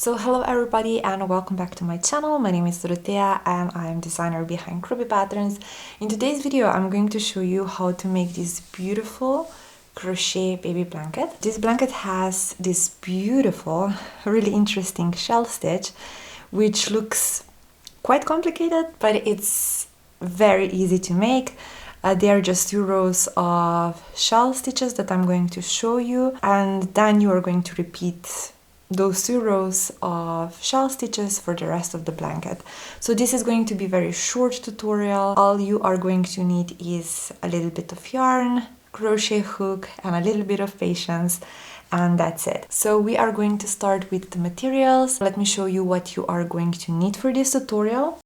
So hello everybody and welcome back to my channel. My name is Doroteja and I am designer behind Croby patterns. In today's video I'm going to show you how to make this beautiful crochet baby blanket. This blanket has this beautiful, really interesting shell stitch which looks quite complicated, but it's very easy to make. There are just 2 rows of shell stitches that I'm going to show you, and then you are going to repeat those 2 rows of shell stitches for the rest of the blanket. So this is going to be a very short tutorial. All you are going to need is a little bit of yarn, crochet hook and a little bit of patience, and that's it. So we are going to start with the materials. Let me show you what you are going to need for this tutorial.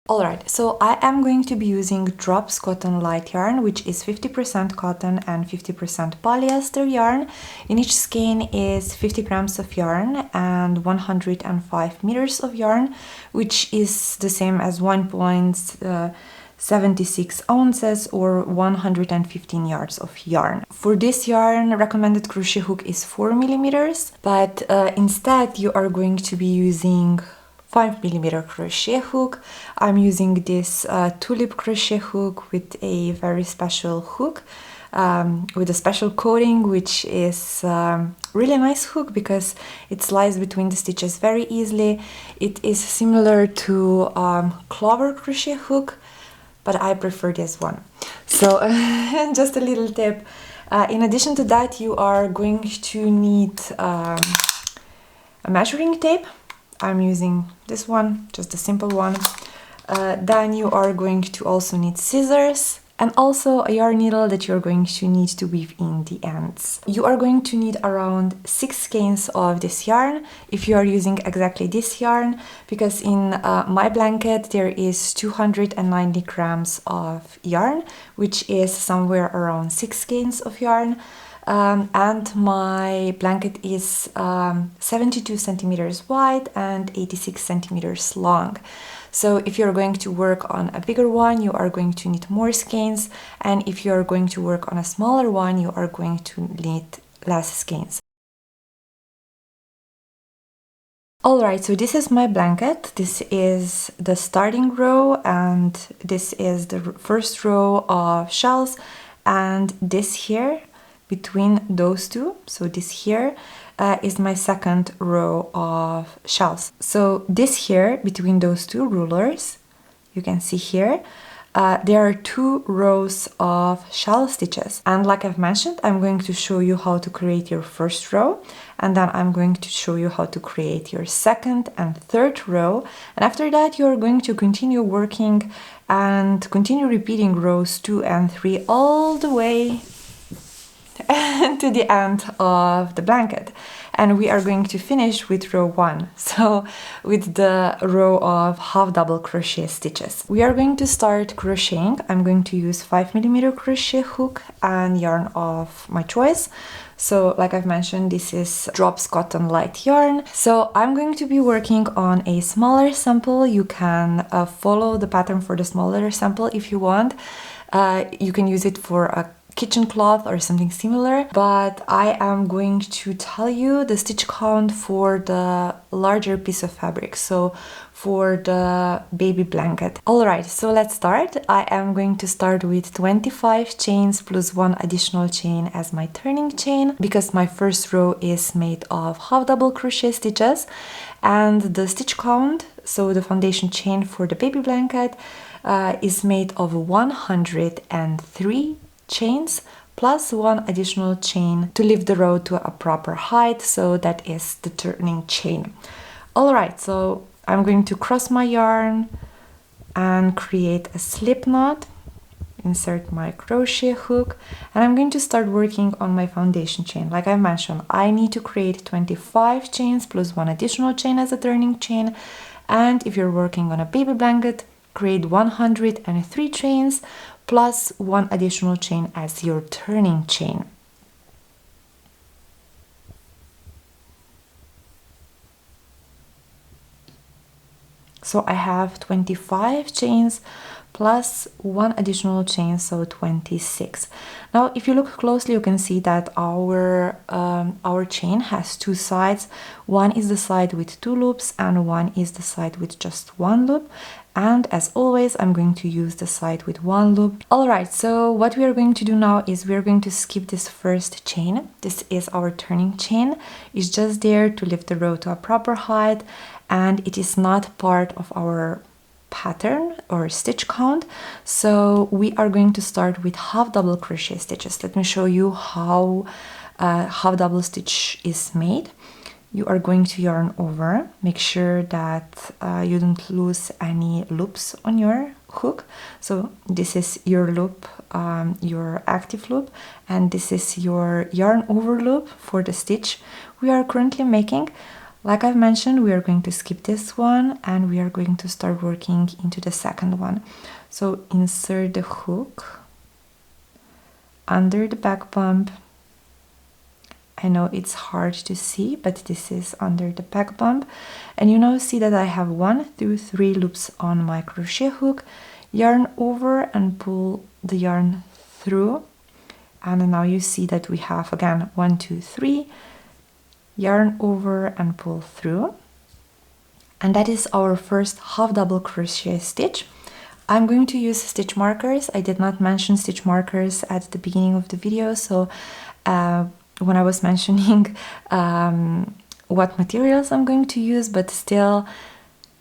Alright, so I am going to be using Drops Cotton Light yarn, which is 50% cotton and 50% polyester yarn. In each skein is 50 grams of yarn and 105 meters of yarn, which is the same as 1.76 ounces or 115 yards of yarn. For this yarn, recommended crochet hook is 4 millimeters, but instead you are going to be using 5mm crochet hook. I'm using this tulip crochet hook with a very special hook, with a special coating, which is really nice hook because it slides between the stitches very easily. It is similar to clover crochet hook, but I prefer this one. So just a little tip. In addition to that, you are going to need a measuring tape. I'm using this one, just a simple one. Then you are going to also need scissors and also a yarn needle that you're going to need to weave in the ends. You are going to need around 6 skeins of this yarn if you are using exactly this yarn, because in my blanket there is 290 grams of yarn, which is somewhere around 6 skeins of yarn. And my blanket is 72 centimeters wide and 86 centimeters long. So if you're going to work on a bigger one, you are going to need more skeins, and if you're going to work on a smaller one, you are going to need less skeins. Alright, so this is my blanket. This is the starting row and this is the first row of shells, and this here between those two, so this here is my second row of shells. So this here between those 2 rulers, you can see here, there are 2 rows of shell stitches, and like I've mentioned, I'm going to show you how to create your first row, and then I'm going to show you how to create your second and third row, and after that you're going to continue working and continue repeating rows 2 and 3 all the way to the end of the blanket, and we are going to finish with row 1, so with the row of half double crochet stitches. We are going to start crocheting. I'm going to use 5mm crochet hook and yarn of my choice. So like I've mentioned, this is Drops Cotton Light yarn. So I'm going to be working on a smaller sample. You can follow the pattern for the smaller sample if you want. You can use it for a kitchen cloth or something similar, but I am going to tell you the stitch count for the larger piece of fabric, so for the baby blanket. Alright, so let's start. I am going to start with 25 chains plus 1 additional chain as my turning chain, because my first row is made of half double crochet stitches, and the stitch count, so the foundation chain for the baby blanket, is made of 103 chains plus 1 additional chain to lift the row to a proper height, so that is the turning chain. Alright, so I'm going to cross my yarn and create a slip knot, insert my crochet hook, and I'm going to start working on my foundation chain. Like I mentioned, I need to create 25 chains plus 1 additional chain as a turning chain, and if you're working on a baby blanket, create 103 chains plus 1 additional chain as your turning chain. So I have 25 chains plus one additional chain, so 26. Now if you look closely, you can see that our chain has two sides. One is the side with two loops and one is the side with just one loop, and as always I'm going to use the side with one loop. Alright, so what we are going to do now is we are going to skip this first chain. This is our turning chain. It's just there to lift the row to a proper height, and it is not part of our pattern or stitch count. So we are going to start with half double crochet stitches. Let me show you how half double stitch is made. You are going to yarn over, make sure that you don't lose any loops on your hook. So this is your loop, your active loop, and this is your yarn over loop for the stitch we are currently making. Like I've mentioned, we are going to skip this one and we are going to start working into the second one. So insert the hook under the back bump. I know it's hard to see, but this is under the back bump. And you now see that I have 1, 2, 3 loops on my crochet hook. Yarn over and pull the yarn through. And now you see that we have again 1, 2, 3. Yarn over and pull through, and that is our first half double crochet stitch. I'm going to use stitch markers. I did not mention stitch markers at the beginning of the video, so when I was mentioning what materials I'm going to use, but still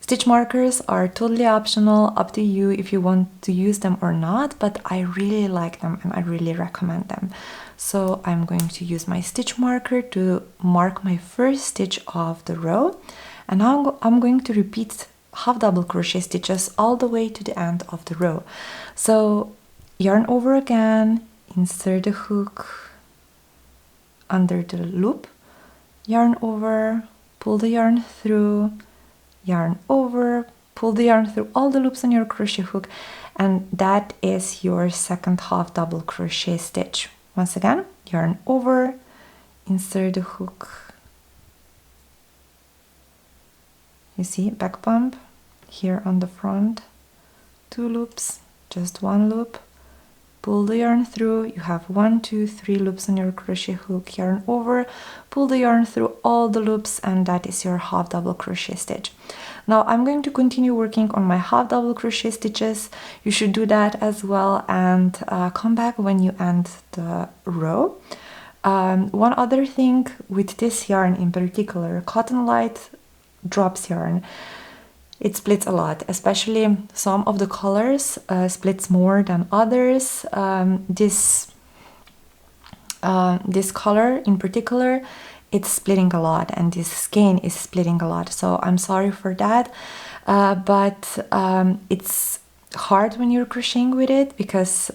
stitch markers are totally optional, up to you if you want to use them or not, but I really like them and I really recommend them. So I'm going to use my stitch marker to mark my first stitch of the row, and now I'm going to repeat half double crochet stitches all the way to the end of the row. So yarn over again, insert the hook under the loop, yarn over, pull the yarn through, yarn over, pull the yarn through all the loops on your crochet hook, and that is your second half double crochet stitch. Once again, yarn over, insert the hook. You see, back bump here on the front, 2 loops, just 1 loop, pull the yarn through. You have 1, 2, 3 loops on your crochet hook, yarn over, pull the yarn through all the loops, and that is your half double crochet stitch. Now I'm going to continue working on my half double crochet stitches. You should do that as well, and come back when you end the row. One other thing with this yarn in particular, Cotton Light drops yarn, it splits a lot, especially some of the colors splits more than others. This color in particular, it's splitting a lot, and this skein is splitting a lot, so I'm sorry for that, but it's hard when you're crocheting with it, because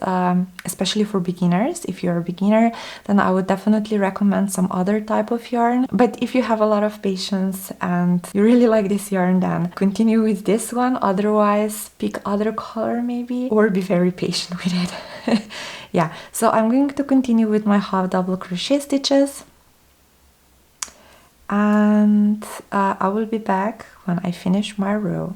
especially for beginners, if you're a beginner, then I would definitely recommend some other type of yarn. But if you have a lot of patience and you really like this yarn, then continue with this one. Otherwise, pick other color maybe, or be very patient with it. Yeah, so I'm going to continue with my half double crochet stitches, and I will be back when I finish my row.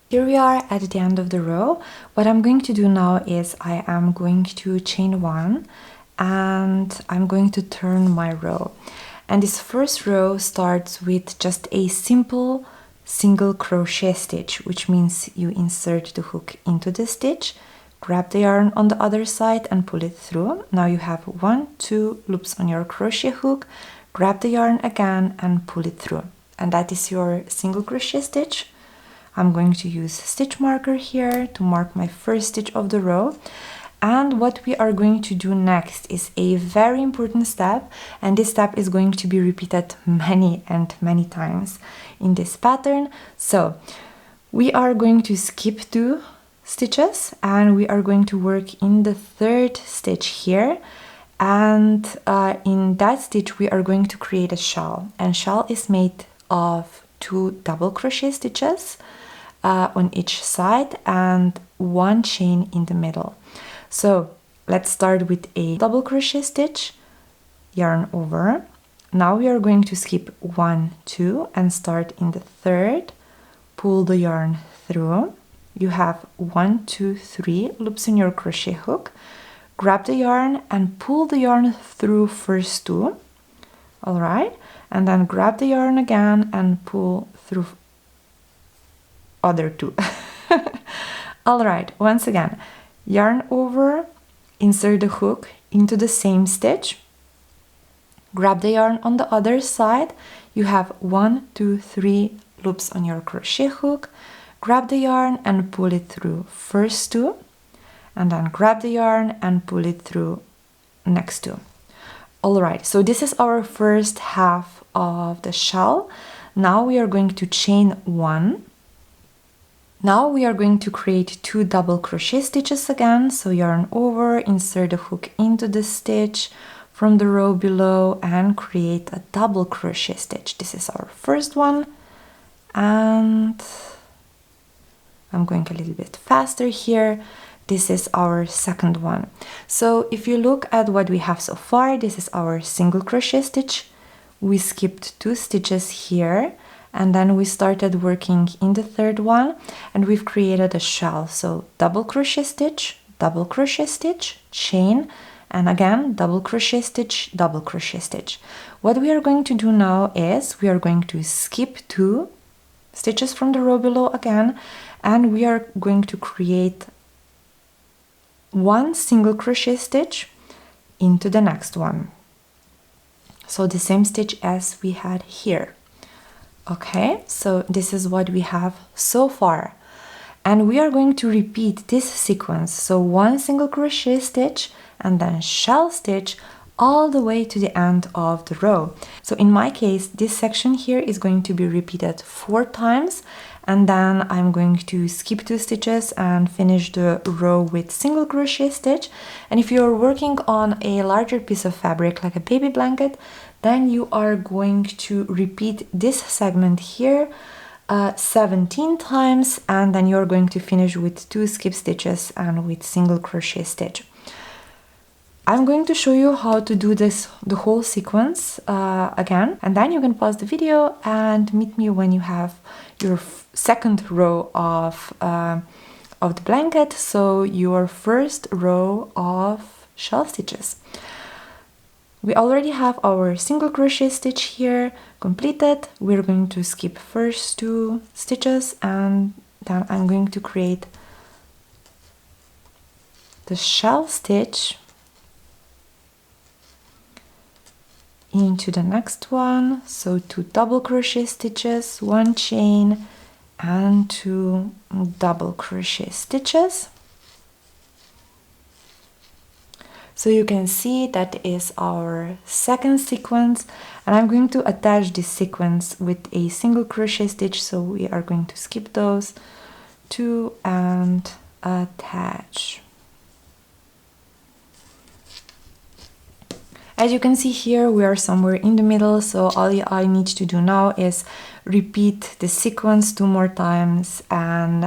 Here we are at the end of the row. What I'm going to do now is I am going to chain 1 and I'm going to turn my row. And this first row starts with just a simple single crochet stitch, which means you insert the hook into the stitch, grab the yarn on the other side and pull it through. Now you have 1, 2 loops on your crochet hook, grab the yarn again and pull it through. And that is your single crochet stitch. I'm going to use stitch marker here to mark my first stitch of the row. And what we are going to do next is a very important step, and this step is going to be repeated many and many times in this pattern. So we are going to skip 2 stitches and we are going to work in the 3rd stitch here, and in that stitch we are going to create a shell, and shell is made of 2 double crochet stitches on each side and 1 chain in the middle. So let's start with a double crochet stitch, yarn over. Now we are going to skip 1, 2 and start in the 3rd, pull the yarn through, you have 1, 2, 3 loops in your crochet hook. Grab the yarn and pull the yarn through first 2. All right, and then grab the yarn again and pull through other 2. All right, once again, yarn over, insert the hook into the same stitch, grab the yarn on the other side. You have 1, 2, 3 loops on your crochet hook. Grab the yarn and pull it through first 2, and then grab the yarn and pull it through next 2. All right, so this is our first half of the shell. Now we are going to chain 1. Now we are going to create 2 double crochet stitches again. So yarn over, insert the hook into the stitch from the row below and create a double crochet stitch. This is our first one, and I'm going a little bit faster here. This is our second one. So if you look at what we have so far, this is our single crochet stitch. We skipped 2 stitches here, and then we started working in the third one, and we've created a shell. So double crochet stitch, chain, and again double crochet stitch, double crochet stitch. What we are going to do now is we are going to skip 2 stitches from the row below again, and we are going to create 1 single crochet stitch into the next one. So the same stitch as we had here. Okay, so this is what we have so far. And we are going to repeat this sequence. So 1 single crochet stitch and then shell stitch all the way to the end of the row. So in my case, this section here is going to be repeated 4 times, and then I'm going to skip 2 stitches and finish the row with single crochet stitch. And if you're working on a larger piece of fabric like a baby blanket, then you are going to repeat this segment here 17 times, and then you're going to finish with 2 skip stitches and with single crochet stitch. I'm going to show you how to do this, the whole sequence again, and then you can pause the video and meet me when you have your second row of the blanket, so your first row of shell stitches. We already have our single crochet stitch here completed. We're going to skip first 2 stitches, and then I'm going to create the shell stitch into the next one. So 2 double crochet stitches, 1 chain and 2 double crochet stitches. So you can see that is our second sequence, and I'm going to attach this sequence with a single crochet stitch, so we are going to skip those 2 and attach. As you can see here, we are somewhere in the middle, so all I need to do now is repeat the sequence 2 more times, and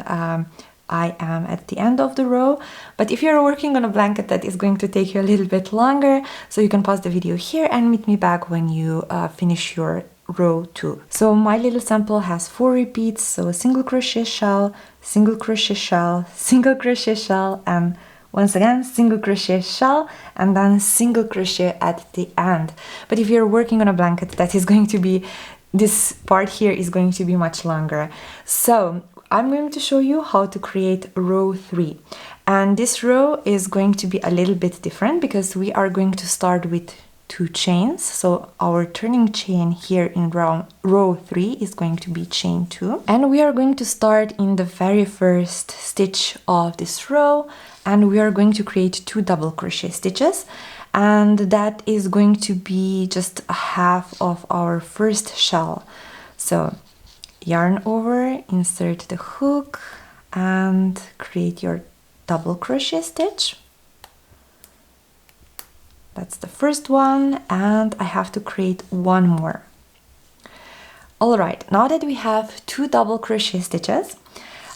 I am at the end of the row. But if you're working on a blanket, that is going to take you a little bit longer, so you can pause the video here and meet me back when you finish your row 2. So my little sample has 4 repeats, so single crochet shell, single crochet shell, single crochet shell, and once again single crochet shell, and then single crochet at the end. But if you're working on a blanket, that is going to be, this part here is going to be much longer. So I'm going to show you how to create row 3, and this row is going to be a little bit different because we are going to start with 2 chains. So our turning chain here in row 3 is going to be chain 2, and we are going to start in the very first stitch of this row, and we are going to create 2 double crochet stitches, and that is going to be just a half of our first shell. So yarn over, insert the hook and create your double crochet stitch. That's the first one, and I have to create 1 more. Alright, now that we have 2 double crochet stitches,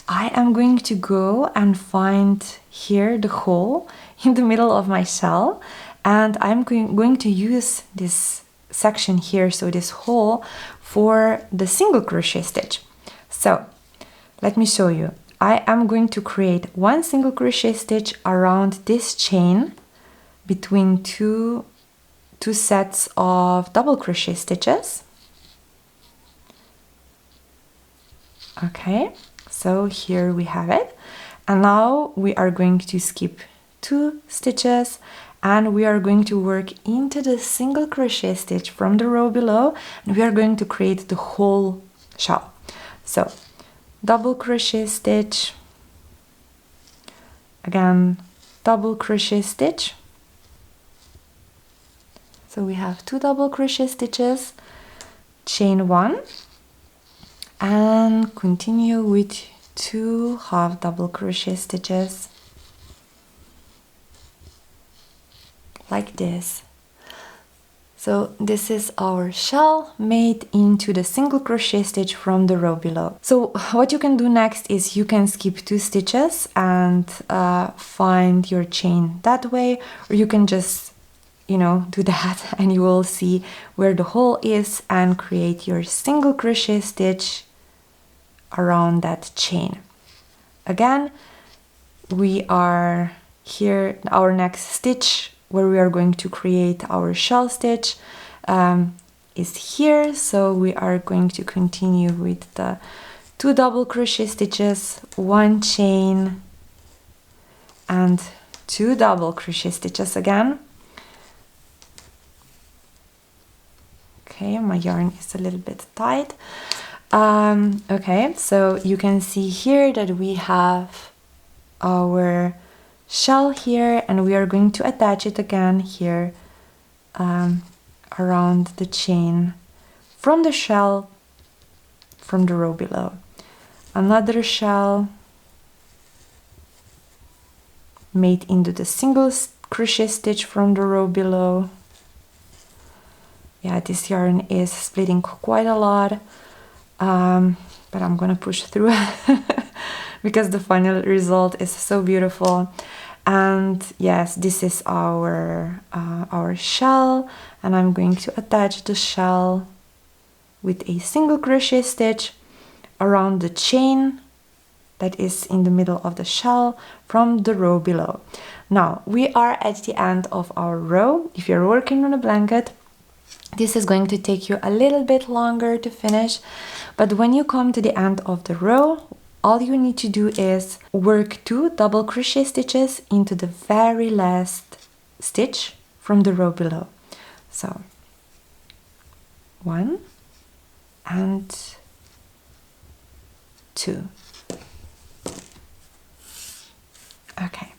I am going to go and find here the hole in the middle of my shell, and I'm going to use this section here, so this hole, for the single crochet stitch. So let me show you. I am going to create one single crochet stitch around this chain between two sets of double crochet stitches. Okay, so here we have it. And now we are going to skip 2 stitches and we are going to work into the single crochet stitch from the row below, and we are going to create the whole shell. So double crochet stitch, again double crochet stitch. So we have 2 double crochet stitches, chain 1, and continue with 2 half double crochet stitches like this. So this is our shell made into the single crochet stitch from the row below. So what you can do next is you can skip 2 stitches and find your chain that way, or you can just, you know, do that and you will see where the hole is and create your single crochet stitch around that chain. Again, we are here, our next stitch where we are going to create our shell stitch is here, so we are going to continue with the 2 double crochet stitches, 1 chain and 2 double crochet stitches again. Okay, my yarn is a little bit tight. Okay, so you can see here that we have our shell here, and we are going to attach it again here around the chain from the shell from the row below. Another shell made into the single crochet stitch from the row below. Yeah, this yarn is splitting quite a lot. But I'm gonna push through because the final result is so beautiful. And yes, this is our shell, and I'm going to attach the shell with a single crochet stitch around the chain that is in the middle of the shell from the row below. Now we are at the end of our row. If you're working on a blanket, this is going to take you a little bit longer to finish, but when you come to the end of the row, all you need to do is work 2 double crochet stitches into the very last stitch from the row below. So 1 and 2. Okay,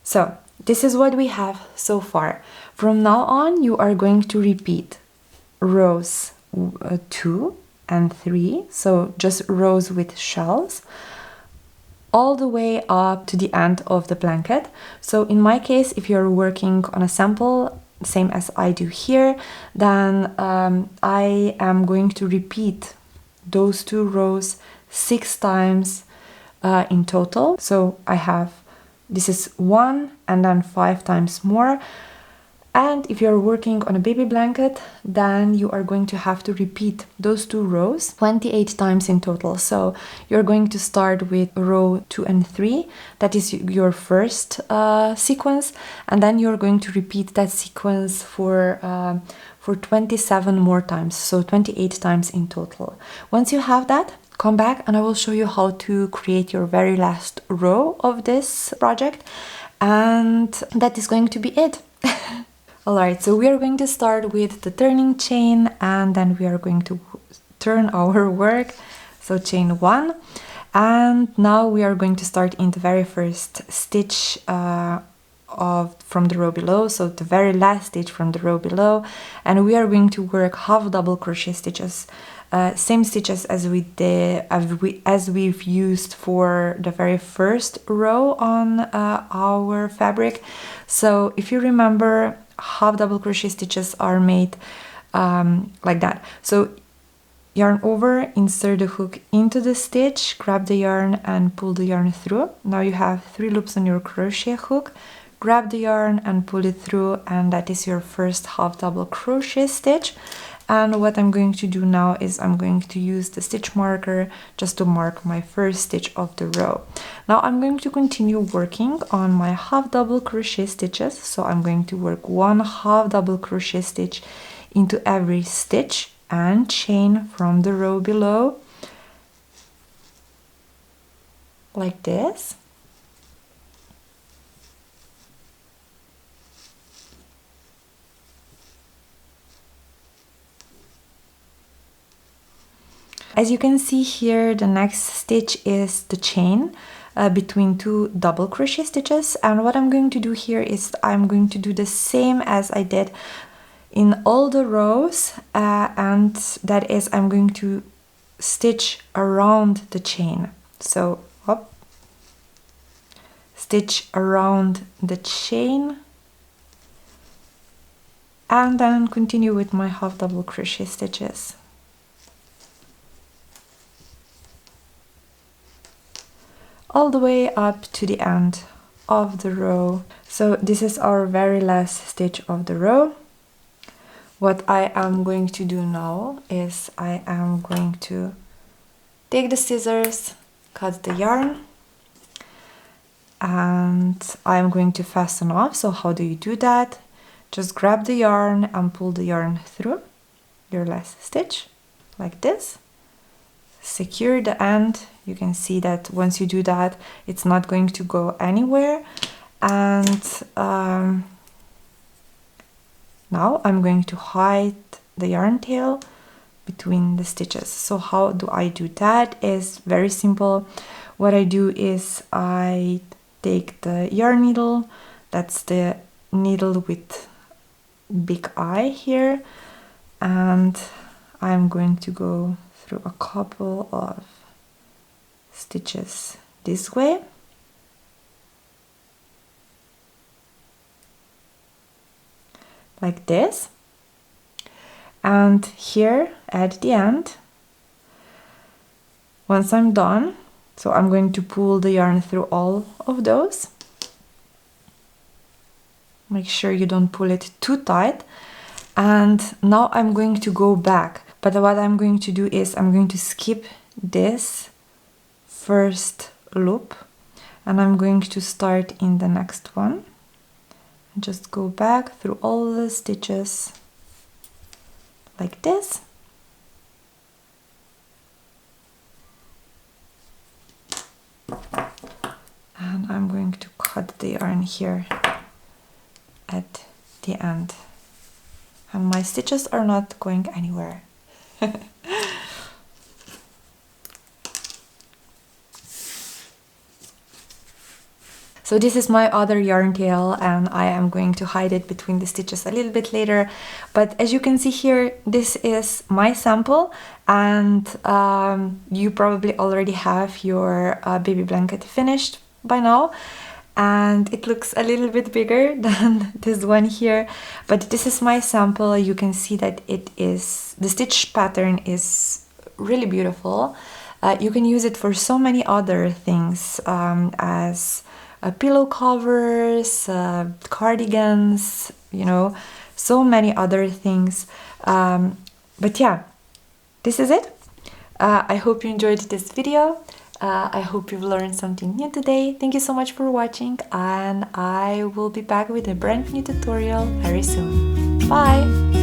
so this is what we have so far. From now on, you are going to repeat rows 2 and 3, so just rows with shells, all the way up to the end of the blanket. So in my case, if you're working on a sample, same as I do here, then I am going to repeat those 2 rows 6 times in total. So I have, this is 1 and then 5 times more. And if you're working on a baby blanket, then you are going to have to repeat those 2 rows 28 times in total. So you're going to start with row 2 and 3, that is your first sequence, and then you're going to repeat that sequence for 27 more times, so 28 times in total. Once you have that, come back and I will show you how to create your very last row of this project, and that is going to be it. Alright, so we are going to start with the turning chain, and then we are going to turn our work. So chain 1, and now we are going to start in the very first stitch from the row below, so the very last stitch from the row below, and we are going to work half double crochet stitches, same stitches as we did, as we've used for the very first row on our fabric. So if you remember, half double crochet stitches are made like that. So yarn over, insert the hook into the stitch, grab the yarn and pull the yarn through. Now you have 3 loops on your crochet hook, grab the yarn and pull it through, and that is your first half double crochet stitch. And what I'm going to do now is I'm going to use the stitch marker just to mark my first stitch of the row. Now I'm going to continue working on my half double crochet stitches. So I'm going to work 1 half double crochet stitch into every stitch and chain from the row below, like this. As you can see here, the next stitch is the chain between 2 double crochet stitches, and what I'm going to do here is I'm going to do the same as I did in all the rows, and that is I'm going to stitch around the chain. So up, stitch around the chain, and then continue with my half double crochet stitches. All the way up to the end of the row. So this is our very last stitch of the row. What I am going to do now is I am going to take the scissors, cut the yarn, and I'm going to fasten off. So how do you do that? Just grab the yarn and pull the yarn through your last stitch, like this. Secure the end. You can see that once you do that, it's not going to go anywhere. And now I'm going to hide the yarn tail between the stitches. So how do I do that? Is very simple. What I do is I take the yarn needle, that's the needle with big eye here, and I'm going to go through a couple of stitches this way, like this, and here at the end, once I'm done, so I'm going to pull the yarn through all of those. Make sure you don't pull it too tight. And now I'm going to go back, but what I'm going to do is I'm going to skip this first loop and I'm going to start in the next one. Just go back through all the stitches like this. And I'm going to cut the yarn here at the end. And my stitches are not going anywhere. So this is my other yarn tail, and I am going to hide it between the stitches a little bit later. But as you can see here, this is my sample, and you probably already have your baby blanket finished by now. And it looks a little bit bigger than this one here, but this is my sample. You can see that it is, the stitch pattern is really beautiful. You can use it for so many other things, as pillow covers, cardigans, you know, so many other things. But yeah, this is it. I hope you enjoyed this video. I hope you've learned something new today. Thank you so much for watching, and I will be back with a brand new tutorial very soon. Bye!